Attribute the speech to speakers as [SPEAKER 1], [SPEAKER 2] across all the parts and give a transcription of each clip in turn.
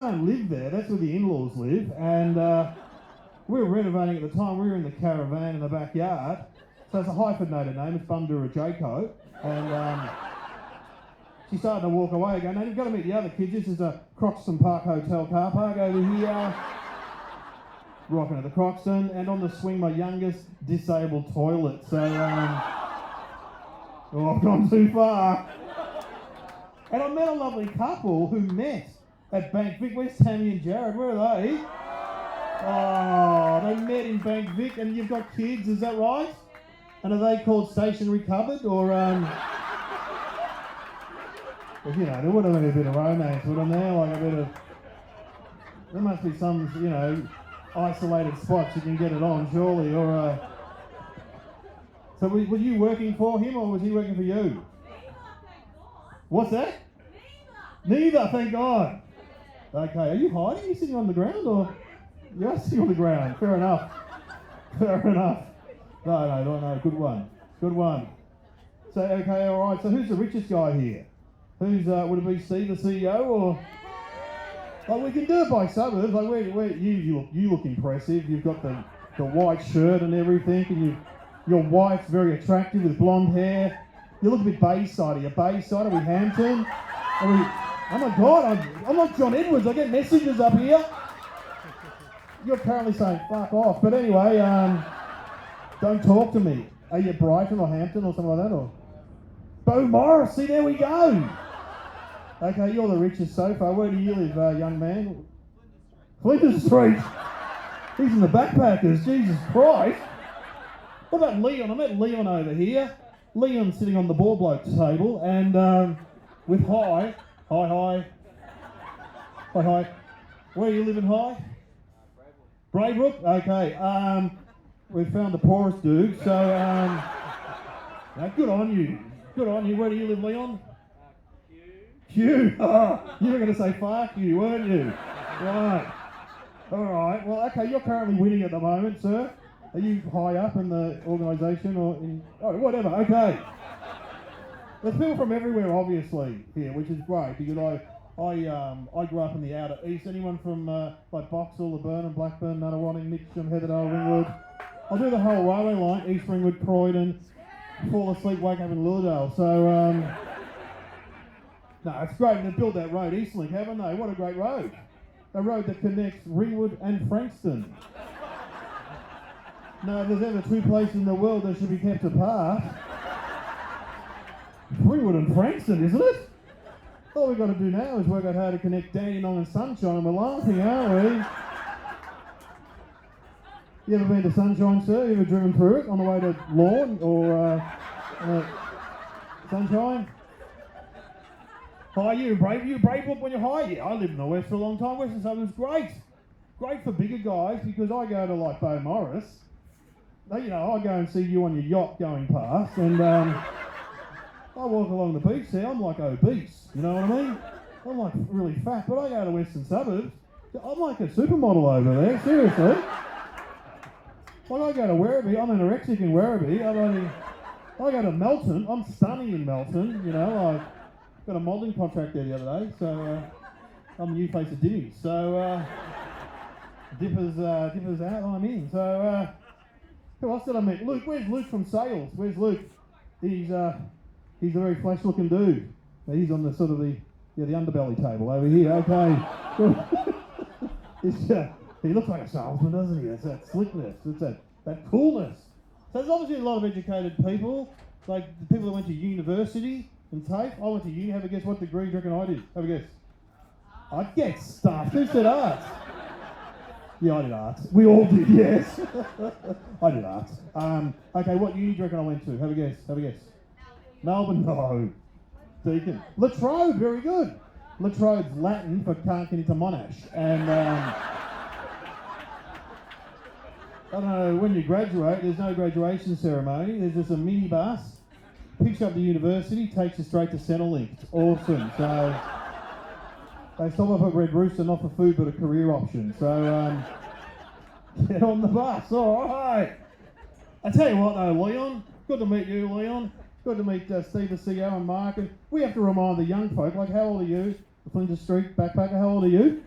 [SPEAKER 1] don't live there. That's where the in-laws live. And we were renovating at the time. We were in the caravan in the backyard. So it's a hyphenated name. It's Bundura Jaco. And she started to walk away going, no, you've got to meet the other kids. This is a Croxton Park Hotel car park over here. Rocking at the Croxton. And on the swing, my youngest disabled toilet. So, oh, I've gone too far. And I met a lovely couple who met at Bank Vic. Where's Tammy and Jared? Where are they? Oh, they met in Bank Vic, and you've got kids, is that right? And are they called Stationary Cupboard, or well, you know, there would have been a bit of romance, wouldn't there? Like a bit of, there must be some, you know, isolated spots you can get it on, surely, or so were you working for him, or was he working for you? What's that? Neither, thank God. Okay, are you hiding? Are you sitting on the ground, or you're sitting on the ground? Fair enough. Fair enough. No, good one. Good one. So, okay, all right. So, who's the richest guy here? Who's would it be Steve, the CEO, or? Like, we can do it by suburbs. Like, where you look impressive. You've got the white shirt and everything, and your wife's very attractive with blonde hair. You look a bit Bayside. Are you Bayside? Are we Hampton? Are we? Oh my God! I'm like John Edwards. I get messages up here. You're apparently saying fuck off. But anyway, don't talk to me. Are you Brighton or Hampton or something like that? Or Bo Morris? See, there we go. Okay, you're the richest so far. Where do you live, young man? Flinders Street. He's in the backpackers. Jesus Christ. What about Leon? I met Leon over here. Leon's sitting on the ball bloke table, and with Hi. Where are you living, Hi? Braybrook? Okay. We found the poorest dude, so no, good on you. Good on you. Where do you live, Leon? Kew. Oh, you were going to say fuck you, weren't you? Right. All right. Well, okay. You're currently winning at the moment, sir. Are you high up in the organisation or in? Oh, whatever. Okay. There's people from everywhere, obviously, here, which is great because I grew up in the outer east. Anyone from like Boxall, Laburnum, Blackburn, Nunawading, Mitcham, Heatherdale, Ringwood? I'll do the whole railway line: East Ringwood, Croydon, fall asleep, wake up in Lilydale. So no, it's great. They've built that road, Eastlink, haven't they? What a great road! A road that connects Ringwood and Frankston. No, if there's ever two places in the world that should be kept apart, Ringwood and Frankston, isn't it? All we've got to do now is work out how to connect Dandenong and Sunshine, and we're laughing, aren't we? You ever been to Sunshine, sir? You ever driven through it on the way to Lawn or Sunshine? Hi, you Braybrook when you're high? Yeah, I lived in the West for a long time. Western Suburbs, great. Great for bigger guys because I go to like Bo Morris. You know, I go and see you on your yacht going past, and I walk along the beach there. I'm like obese, you know what I mean? I'm like really fat, but I go to Western Suburbs. I'm like a supermodel over there, seriously. When I go to Werribee, I'm anorexic in Werribee. I go to Melton, I'm stunning in Melton, you know. I got a modelling contract there the other day, so I'm a new face of Dimmy. So Dipper's out, I'm in. So who else did I meet? Luke. Where's Luke from sales? Where's Luke? He's a very flash-looking dude. He's on the sort of the underbelly table over here. Okay. He looks like a salesman, doesn't he? It's that slickness. It's that coolness. So there's obviously a lot of educated people, like the people that went to university and TAFE. I went to uni. Have a guess what degree do you reckon I did? Have a guess. I get stuffed. Who said arts? Yeah, I did arts. We all did, yes. I did arts. Okay, what uni do you reckon I went to? Have a guess. Have a guess. Melbourne, no. Deakin. La Trobe, very good. La Trobe's Latin for can't get into Monash. And I don't know, when you graduate, there's no graduation ceremony. There's just a minibus, picks you up to university, takes you straight to Centrelink. It's awesome. So they stop up at Red Rooster, not for food, but a career option. So get on the bus. All right. I tell you what, though, Leon, good to meet you, Leon. Good to meet Steve, the CEO, and Mark. And we have to remind the young folk, like, how old are you? The Flinders Street backpacker, how old are you?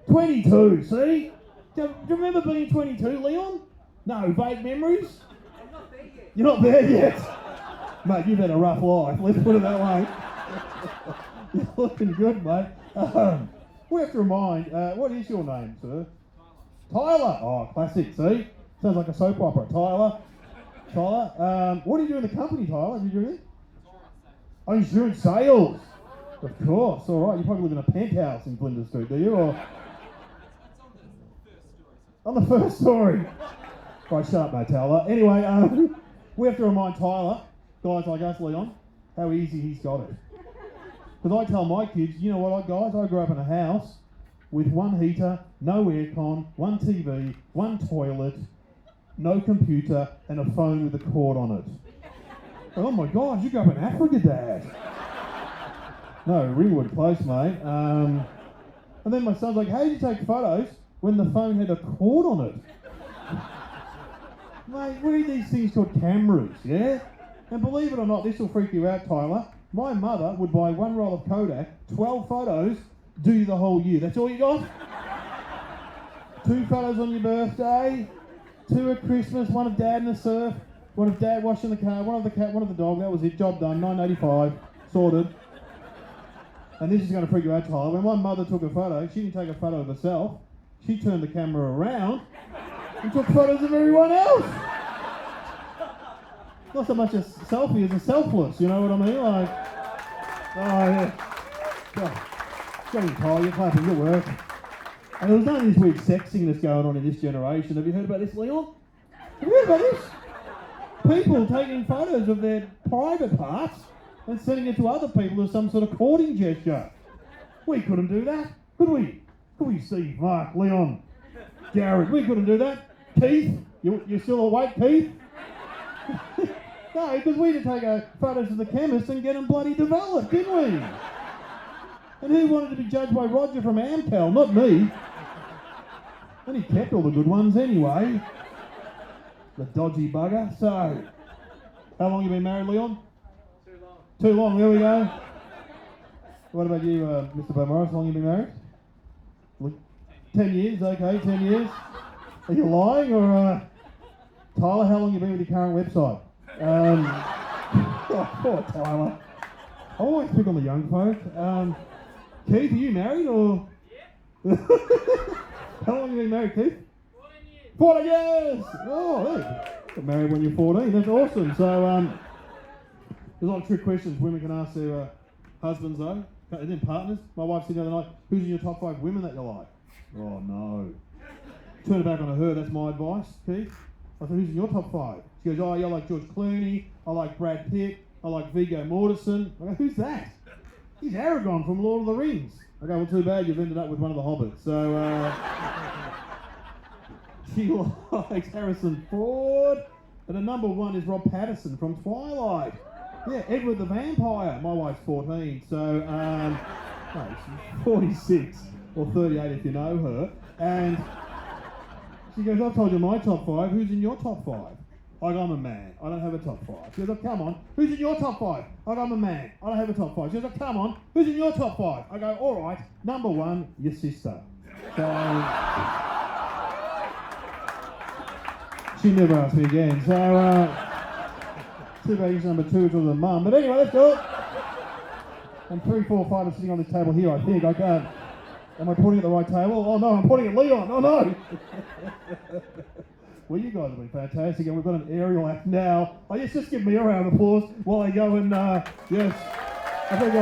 [SPEAKER 1] 22, see? Do you remember being 22, Leon? No, vague memories?
[SPEAKER 2] I'm not there yet.
[SPEAKER 1] You're not there yet? Mate, you've had a rough life, let's put it that way. You're looking good, mate. We have to remind, what is your name, sir? Tyler. Oh, classic, see? Sounds like a soap opera. Tyler. What do you do in the company, Tyler? Have you do anything? Oh, insurance sales. Of course, all right. You probably live in a penthouse in Flinders Street, do you? Or on the first story. Right, shut up, mate, Tyler. Anyway, we have to remind Tyler, guys like us, Leon, how easy he's got it. Because I tell my kids, you know what, guys? I grew up in a house with one heater, no aircon, one TV, one toilet, no computer, and a phone with a cord on it. Oh my God, you grew up in Africa, Dad. No, Ringwood close, mate. And then my son's like, how did you take photos when the phone had a cord on it? Mate, what are these things called cameras, yeah? And believe it or not, this will freak you out, Tyler. My mother would buy one roll of Kodak, 12 photos, do you the whole year. That's all you got? 2 photos on your birthday, 2 at Christmas, one of Dad in the surf, one of Dad washing the car, one of the cat, one of the dog. That was it, job done, $9.85, sorted. And this is going to freak you out, Tyler. When my mother took a photo, she didn't take a photo of herself. She turned the camera around and took photos of everyone else. Not so much a selfie as a selfless, you know what I mean? Like, oh yeah. Got him, Tyler, you're clapping, good work. And there was none of this weird sexing that's going on in this generation. Have you heard about this, Leon? Have you heard about this? People taking photos of their private parts and sending it to other people as some sort of courting gesture. We couldn't do that, could we? Could we, Steve, Mark, Leon, Jared? We couldn't do that. Keith, you're still awake, Keith? No, because we had to take photos of the chemist and get them bloody developed, didn't we? And who wanted to be judged by Roger from Amcal? Not me. And he kept all the good ones anyway. The dodgy bugger. So, how long have you been married, Leon? Too long, there we go. What about you, Mr. Beaumaris? How long have you been married? 10 years, okay, 10 years. Are you lying, or Tyler, how long have you been with your current website? Oh, poor Tyler. I always pick on the young folk. Keith, are you married, or? Yeah. How long have you been married, Keith? 14 years! Oh, hey. Got married when you're 14, that's awesome. So, there's a lot of trick questions women can ask their husbands, though, and then partners. My wife said the other night, who's in your top 5 women that you like? Oh, no. Turn it back on her, that's my advice, Keith. I said, who's in your top 5? She goes, oh, yeah, I like George Clooney, I like Brad Pitt, I like Viggo Mortensen. I go, who's that? He's Aragorn from Lord of the Rings. I go, well, too bad you've ended up with one of the hobbits. So, she likes Harrison Ford. And the number 1 is Rob Pattinson from Twilight. Yeah, Edward the Vampire. My wife's 14, so, no, she's 46, or 38 if you know her. And she goes, I've told you my top 5, who's in your top 5? I go, I'm a man, I don't have a top 5. She goes, oh, come on, who's in your top 5? I go, I'm a man, I don't have a top 5. She goes, oh, come on, who's in your top 5? I go, all right, number 1, your sister. So, she never asked me again, so, too bad he's number 2, which was a mum. But anyway, let's do it. And 3, 4, 5 are sitting on this table here, I think. I can't. Am I pointing at the right table? Oh no, I'm pointing at Leon. Oh no. Well, you guys have been fantastic, and we've got an aerial act now. Oh yes, just give me a round of applause while I go and yes. I think